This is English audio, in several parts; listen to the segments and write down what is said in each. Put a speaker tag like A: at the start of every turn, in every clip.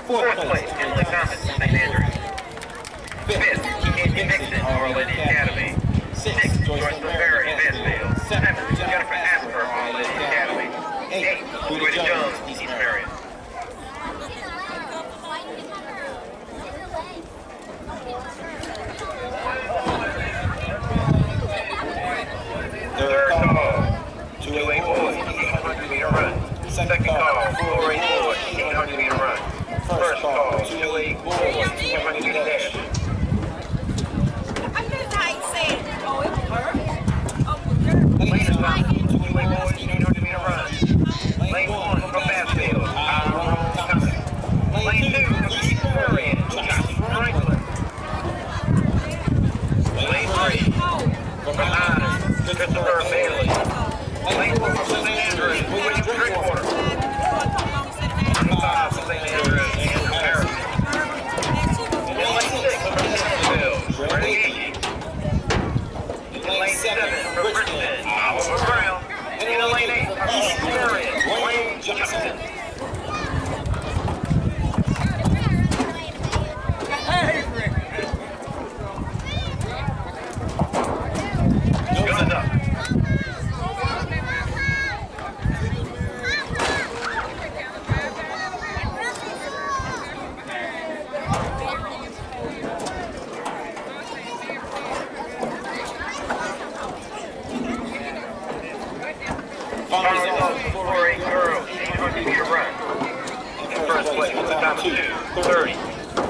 A: Fourth place, Kinley Thomas, St. Andrews. Fifth, Casey Nixon, Our Lady Academy. Sixth, Joyce LaFerry, Mansfield. Seventh, Jennifer Asper, Our Lady Academy. Eighth, Rita Jones, East Marion. Third call, 2-8 boys, 800-meter run. Second call, 4-8 boys, 800-meter run. First call, 2-8 boys, 800-meter dash. Lane is not 2-8 boys, 800-meter run. Lane 1 from Mansfield, Thomas. Lane 2 from East Marion, Josh Franklin. Lane 3 from Iron, Christopher Bailey. Lane 4 from St. Andrews, William Drinkwater. Lane 5 from St. Andrews, Andrew Harris. And then Lane 6 from Mansfield, Brady Agee. And Lane 7 from Richmond, Oliver Brown. And in Lane 8 from East Marion, Wayne Johnson. Guns up. Final results, 4-8 girls, 800-meter run. In first place with a time of 2:30.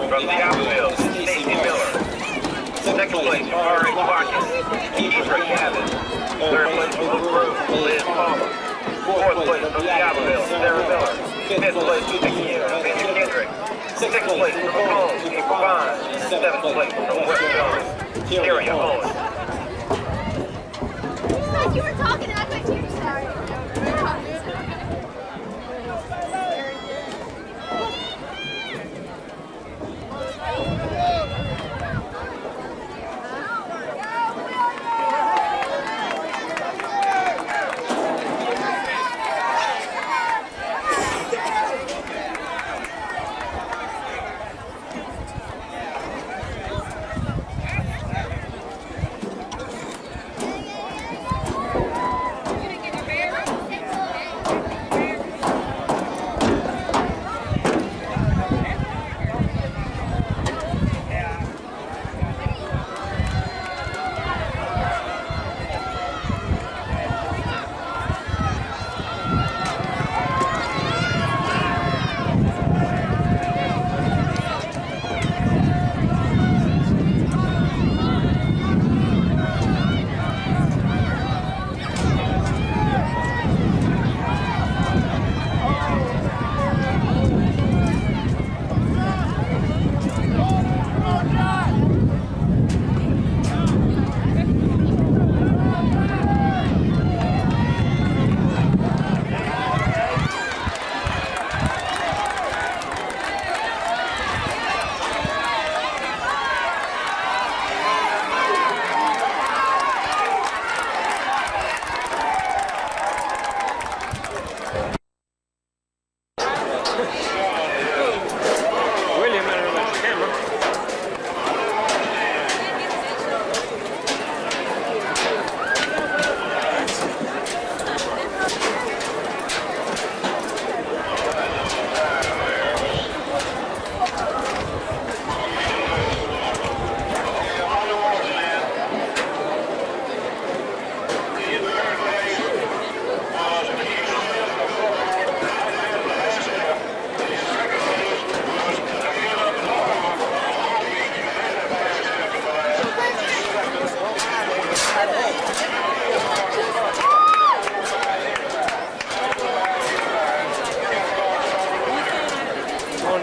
A: From Episcopal, Stacy Miller. Second place, R.A. Watkins, Keithra Cabot. Third place, Luke Brew, Liz Palmer. Fourth place, from Episcopal, Sarah Miller. Fifth place, Vicki Kendrick. Sixth place, from Macomb, April Vine. Seventh place, from West Jones, Terry Owens.
B: You were talking and I thought you were sorry.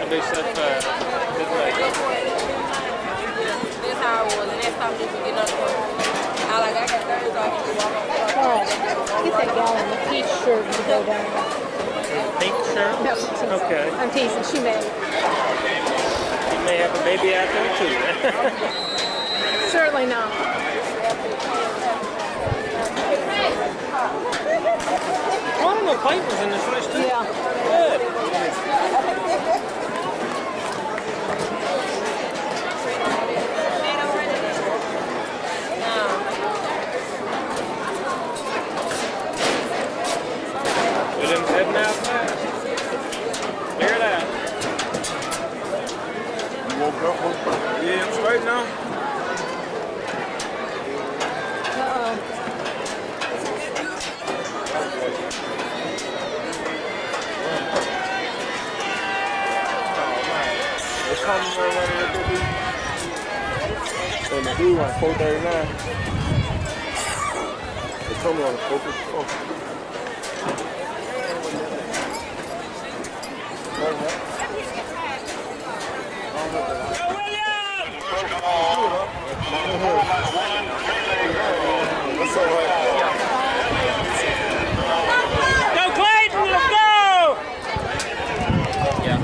C: to be so fast.
D: That's how it was, and that's how people get up there. I got third off to walk on.
E: Get that gal in the peach shirt to go down.
C: Pink shirt?
E: No, I'm teasing.
C: Okay.
E: I'm teasing. She may.
C: You may have a baby out there too.
E: Certainly not.
C: Oh, I don't know, Clayton was in this race too.
E: Yeah.
C: Good. right now? It's coming right around what they do. And they do on 439. They told me on the 454. What's up, man? Go Clayton, let's go! Yeah.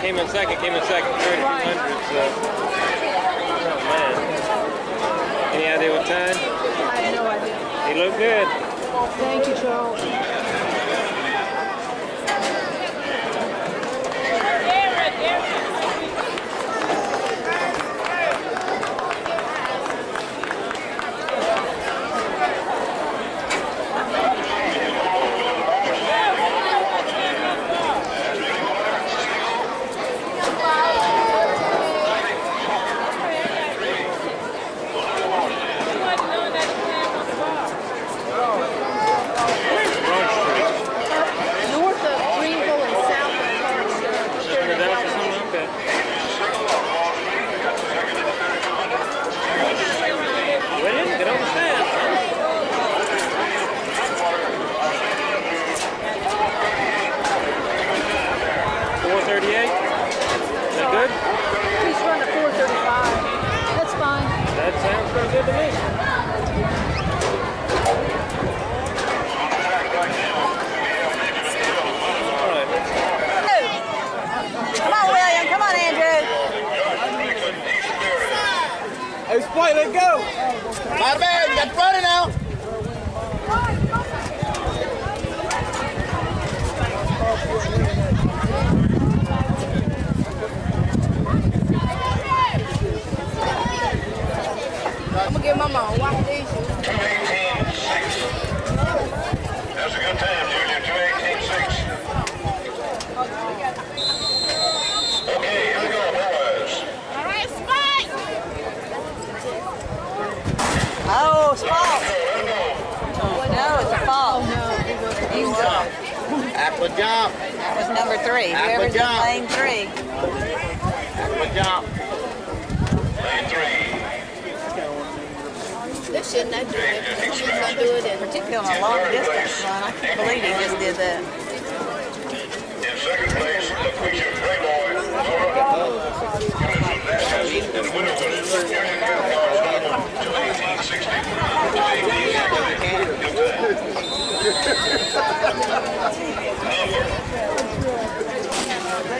C: Came in second, 3,200. So, oh man. Any idea what time?
E: I have no idea.
C: He looked good.
E: Thank you, Charles.
F: Aqua jump.
G: That was number 3.
F: Aqua
G: Whoever's in
F: jump.
G: lane 3.
F: Aqua jump.
A: Lane 3.
B: They shouldn't have do it. They should not do it in.
G: Particularly on a long distance run. I can't believe he just did that.
A: In second place, the Queen Playboy, Laura. And the winner was Union Car number 21860.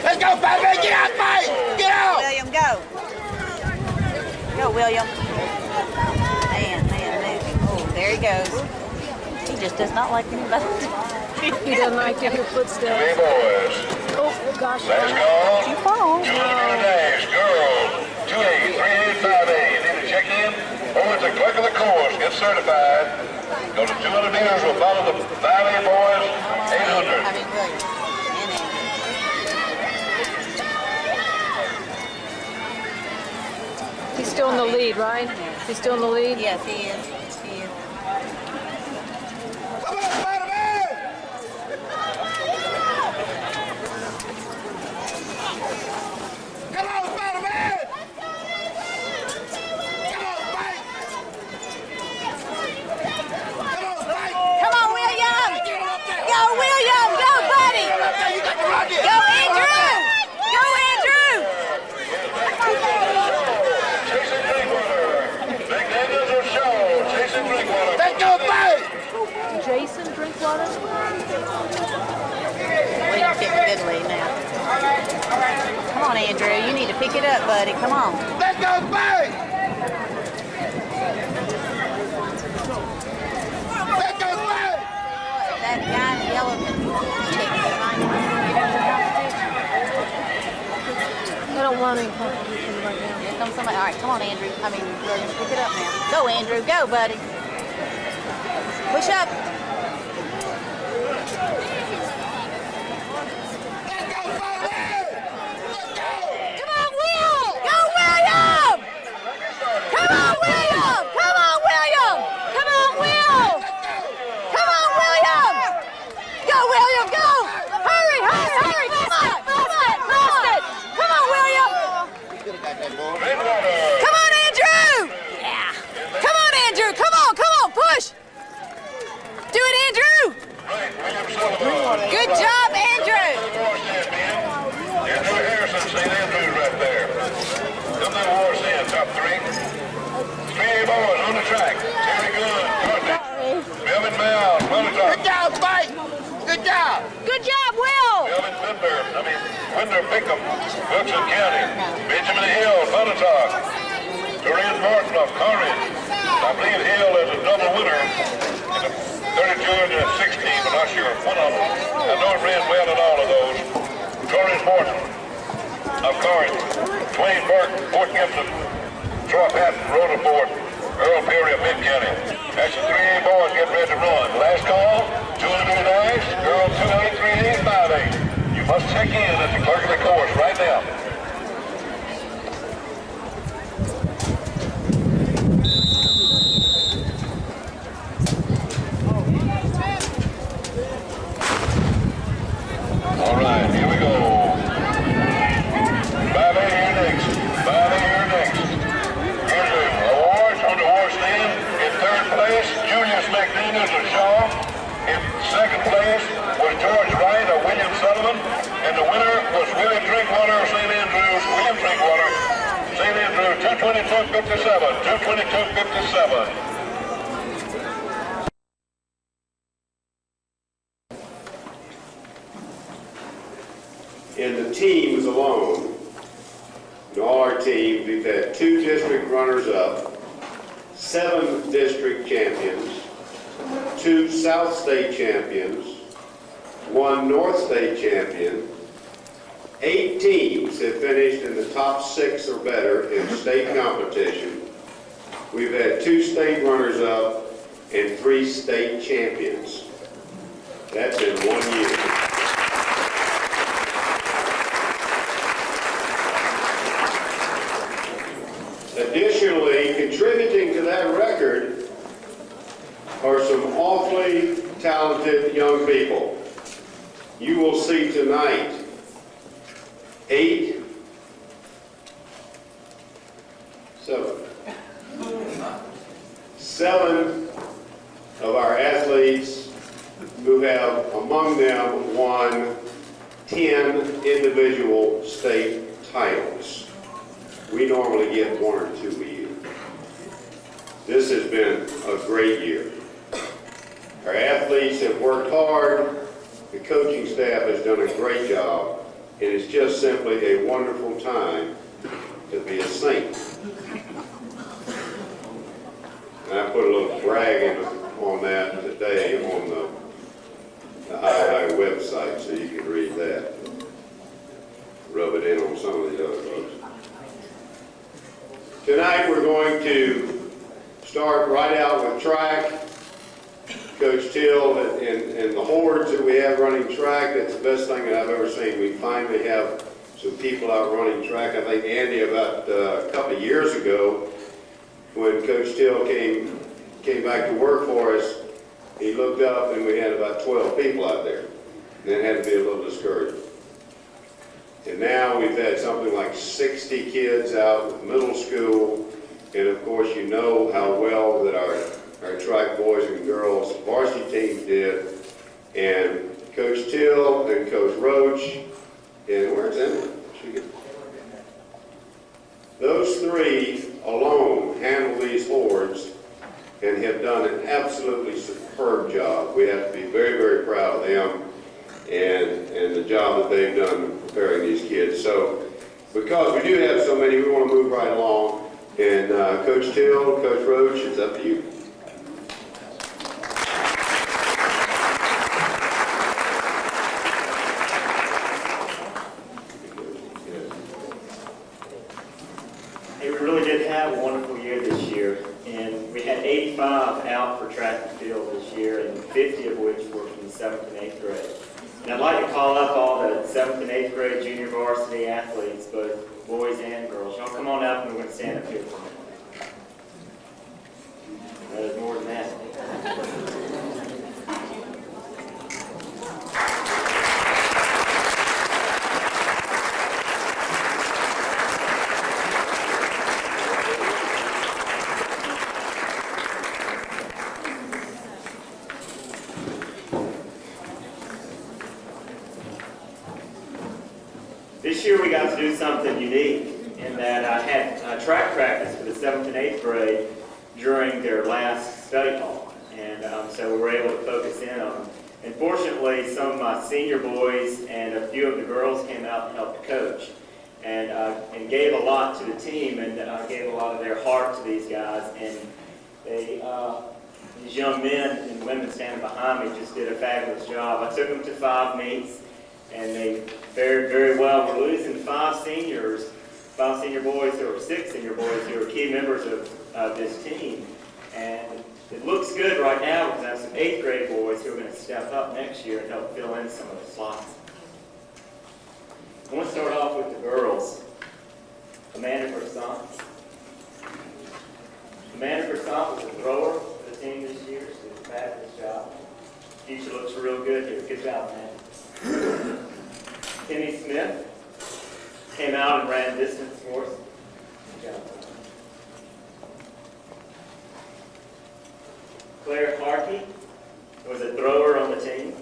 F: Let's go, baby! Get out, mate! Get out!
G: William, go. Go, William. Man. Oh, there he goes. He just does not like anybody.
E: He doesn't like to hear footsteps.
A: Three boys.
E: Oh, gosh.
A: Last call.
G: You fall.
A: 200 meter dash. Girls. 283858. You need to check in. Over at the clerk of the course. Get certified. Go to 200 meters. We'll follow the 5A boys. 800.
G: I mean, William. And Andrew.
E: He's still in the lead, right? He's still in the lead?
G: Yes, he is. He is.
F: Come on, Spider-Man! Come on, Spider-Man! Come on, fight! Come on, fight!
G: Come on, William!
F: Get up there!
G: Go, William! Go, buddy!
F: Get up there! You got to run this!
G: Go, Andrew! Go, Andrew!
A: Chasing Drinkwater. McDaniels or Shaw. Chasing Drinkwater.
F: Let's go, fight!
E: Jason Drinkwater?
G: William getting a good lead now. Come on, Andrew. You need to pick it up, buddy. Come on.
F: Let's go, fight! Let's go, fight!
G: That guy in yellow can kick behind him.
E: I don't want any competition right now.
G: Here comes somebody. All right, come on, Andrew. I mean, William, pick it up now. Go, Andrew. Go, buddy. Push up.
F: Let's go, Spider-Man! Let's go!
G: Come on, Will! Go, William! Come on, William! Come on, William! Come on, Will! Come on, William! Go, William, go! Hurry! Come on! Boston! Come on, William!
A: Drinkwater.
G: Come on, Andrew! Yeah. Come on, Andrew! Come on, push! Do it, Andrew!
A: Right, William Sullivan.
G: Good job, Andrew!
A: Wars champion. Andrew Harrison, St. Andrews right there. Come to Wars in, top 3. 3A boys on the track. Terry Gunn, Carthage. Melvin Bell, Monitor.
F: Good job, fight! Good job!
G: Good job, Will!
A: Melvin Winder Pickham, Wilson County. Benjamin Hill, Monitor. Doreen Martin of Corinth. I believe Hill is a double winner in the 32 and the 16, but not sure of one of them. I know it ran well in all of those. Corinth Morton of Corinth. Twain Burke, Fort Gibson. Troy Patton, Rutherford. Earl Perry of Mid-County. That's the 3A boys getting ready to run. Last call, 200 meter dash, girl 28358. You must check in at the clerk of the course right now. All right, here we go. 5A here next. 5A here next. Here's the awards on the award stand. In third place, Julius McDaniels of Shaw. In second place was George Wright of William Sullivan. And the winner was William Drinkwater of St. Andrews. William Drinkwater, St. Andrews, 222.57. 222.57.
H: And the teams alone, in all our teams, we've had 2 district runners-up, 7 district champions, 2 South State champions, 1 North State champion. 8 teams have finished in the top 6 or better in state competition. We've had 2 state runners-up and 3 state champions. That's in 1 year. Additionally, contributing to that record are some awfully talented young people. You will see tonight 7 of our athletes who have among them won 10 individual state titles. We normally get 1 or 2 a year. This has been a great year. Our athletes have worked hard. The coaching staff has done a great job. And it's just simply a wonderful time to be a Saint. And I put a little brag on that today on the I website, so you can read that. Rub it in on some of these other folks. Tonight we're going to start right out with track. Coach Till and the hordes that we have running track, that's the best thing that I've ever seen. We finally have some people out running track. I think Andy, about a couple of years ago, when Coach Till came back to work for us, he looked up and we had about 12 people out there. And it had to be a little discouraging. And now we've had something like 60 kids out with middle school. And of course, you know how well that our track boys and girls varsity teams did. And Coach Till and Coach Roach, and where's Emily? Those 3 alone handle these hordes and have done an absolutely superb job. We have to be very, very proud of them and the job that they've done preparing these kids. So because we do have so many, we want to move right along. And Coach Till, Coach Roach, it's up to you.
I: Hey, we really did have a wonderful year this year, and we had 85 out for track and field this year, and 50 of which were from the 7th and 8th grade. And I'd like to call up all the 7th and 8th grade junior varsity athletes, both boys and girls. Y'all come on up and we're going to stand up here for a minute. There's more than that. This year we got to do something unique in that I had track practice for the 7th and 8th grade during their last study hall. And so we were able to focus in on them. And fortunately, some of my senior boys and a few of the girls came out and helped coach and gave a lot to the team and gave a lot of their heart to these guys. And they, these young men and women standing behind me just did a fabulous job. I took them to 5 meets. And they fared very well. We're losing 5 senior boys, or 6 senior boys who are key members of this team. And it looks good right now because I have some 8th grade boys who are going to step up next year and help fill in some of the slots. I want to start off with the girls. Amanda Croissant. Amanda Croissant was a thrower for the team this year. She did a fabulous job. Future looks real good here. Good job, man. Kenny Smith came out and ran distance for us. Good job. Claire Harkey was a thrower on the team.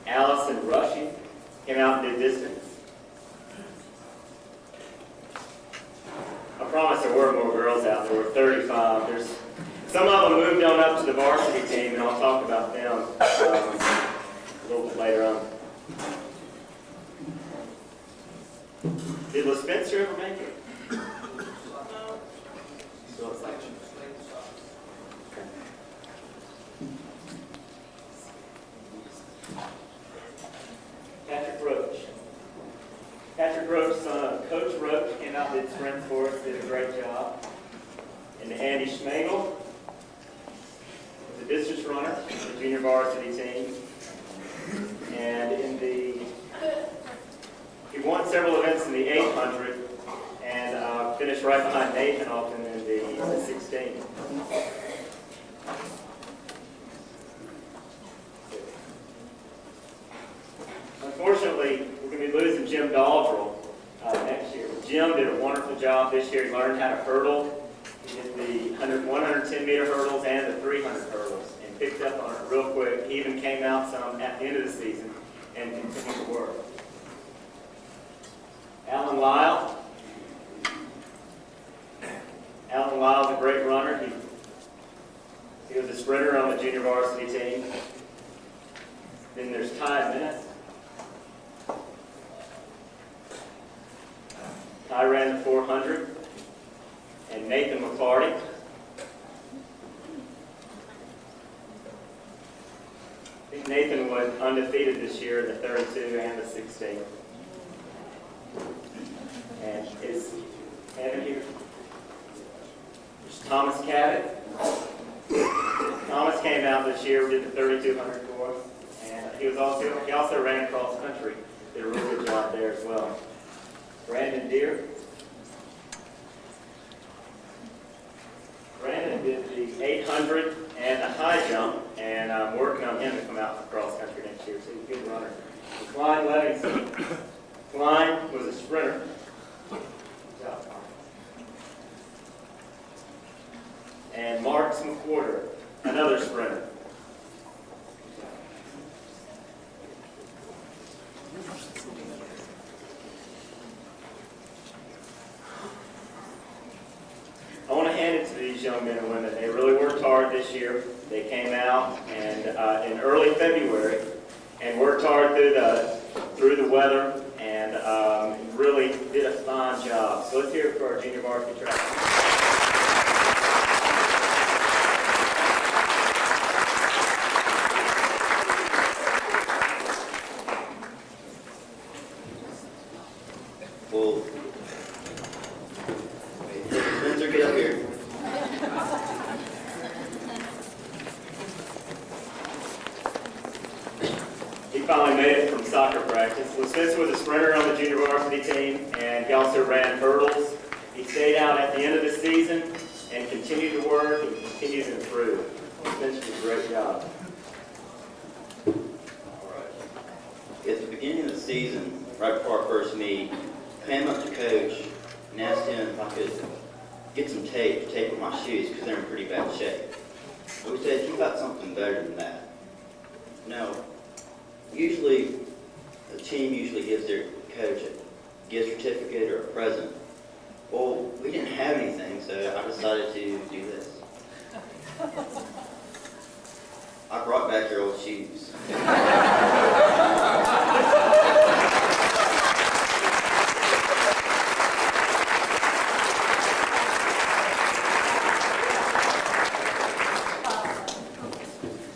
I: Allison Rushing came out and did distance. I promise there were more girls out. There were 35. Some of them moved on up to the varsity team, and I'll talk about them a little bit later on. Did La Spencer ever make it? Still a section. Patrick Roach. Patrick Roach, son of Coach Roach, came out and did sprints for us, did a great job. And Andy Schmagel was a distance runner for the junior varsity team. And he won several events in the 800 and finished right behind Nathan, often in the 16. Unfortunately, we're going to be losing Jim Daldrell next year. Jim did a wonderful job this year. He learned how to hurdle. He did the 110-meter hurdles and the 300 hurdles and picked up on it real quick. He even came out some at the end of the season and continued to work. Alan Lyle. Alan Lyle's a great runner. He was a sprinter on the junior varsity team. Then there's Ty Minnis. Ty ran the 400. And Nathan McCarty. I think Nathan was undefeated this year in the 32 and the 16. And is Evan here? There's Thomas Cabot. Thomas came out this year, did the 3,200 for us, and he also ran cross country. Did a really good job there as well. Brandon Deere. Brandon did the 800 and the high jump, and I'm working on him to come out for cross country next year, so he's a good runner. And Klein Livingston. Klein was a sprinter. Good job. And Mark McWhorter, another sprinter. I want to hand it to these young men and women. They really worked hard this year. They came out and in early February and worked hard through the weather and really did a fine job. So let's hear it for our junior varsity track.
J: Well, Spencer, get up here.
I: He finally made it from soccer practice. Well, Spencer was a sprinter on the junior varsity team, and he also ran hurdles. He stayed out at the end of the season and continued to work and continued to improve. Spencer did a great job.
J: All right. At the beginning of the season, right before our first meet, I came up to Coach and asked him if I could get some tape to tape on my shoes because they're in pretty bad shape. But we said, you got something better than that. No. Usually, the team usually gives their coach a gift certificate or a present. Well, we didn't have anything, so I decided to do this. I brought back your old shoes.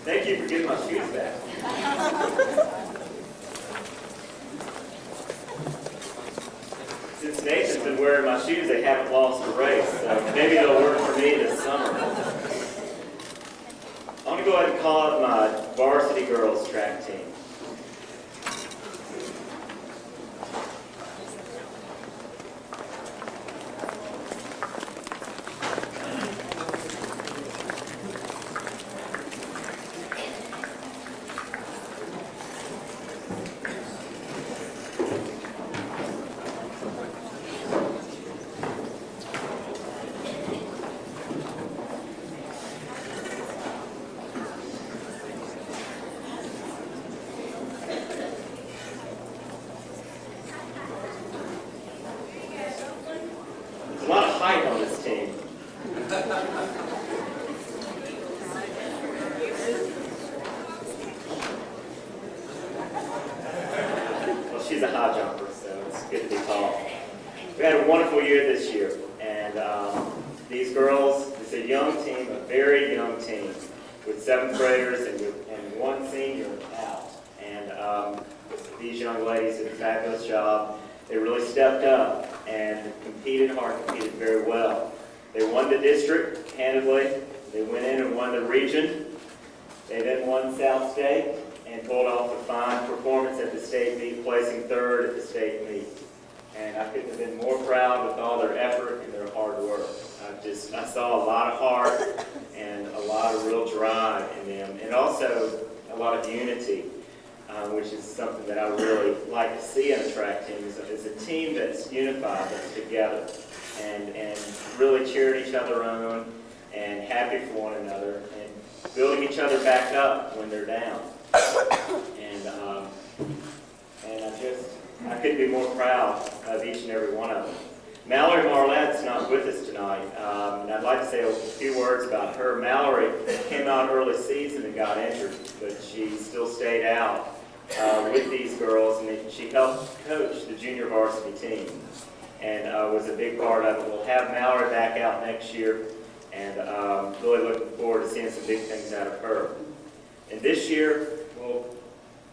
I: Thank you for getting my shoes back. Since Nathan's been wearing my shoes, they haven't lost a race, so maybe they'll work for me this summer. I want to go ahead and call up my varsity girls track team. There's a lot of height on this team. Well, she's a high jumper, so it's good to be tall. We had a wonderful year this year, and these girls, it's a young team, a very young team, with 7th graders and one senior out. And these young ladies did a fabulous job. They really stepped up and competed hard, competed very well. They won the district handedly. They went in and won the region. They then won South State and pulled off a fine performance at the state meet, placing 3rd at the state meet. And I couldn't have been more proud with all their effort and their hard work. I saw a lot of heart and a lot of real drive in them, and also a lot of unity, which is something that I really like to see in a track team, is a team that's unified, that's together, and really cheering each other on, and happy for one another, and building each other back up when they're down. I couldn't be more proud of each and every one of them. Mallory Marlette's not with us tonight, and I'd like to say a few words about her. Mallory came out early season and got injured, but she still stayed out with these girls, and she helped coach the junior varsity team, and was a big part of it. We'll have Mallory back out next year, and really looking forward to seeing some big things out of her. And this year, we'll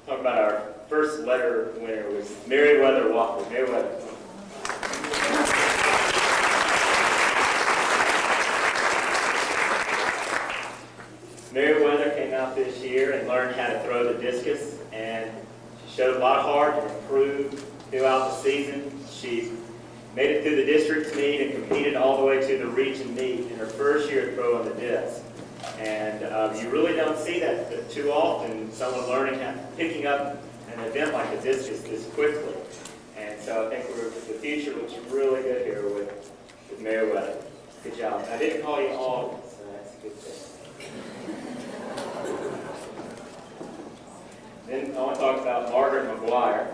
I: talk about our first letter winner was Meriwether Walker. Meriwether. Meriwether came out this year and learned how to throw the discus, and she showed a lot of heart and improved throughout the season. She made it through the district meet and competed all the way to the region meet in her first year throwing the disc. And you really don't see that too often, someone picking up an event like the discus this quickly. And so I think the future looks really good here with Meriwether. Good job. I didn't call you all, so that's a good thing. Then I want to talk about Margaret McGuire.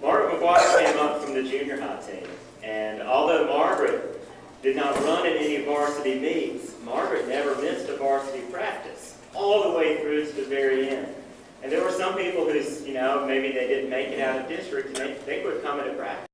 I: Margaret McGuire came up from the junior high team. And although Margaret did not run in any varsity meets, Margaret never missed a varsity practice all the way through to the very end. And there were some people who, maybe they didn't make it out of district and they quit coming to practice.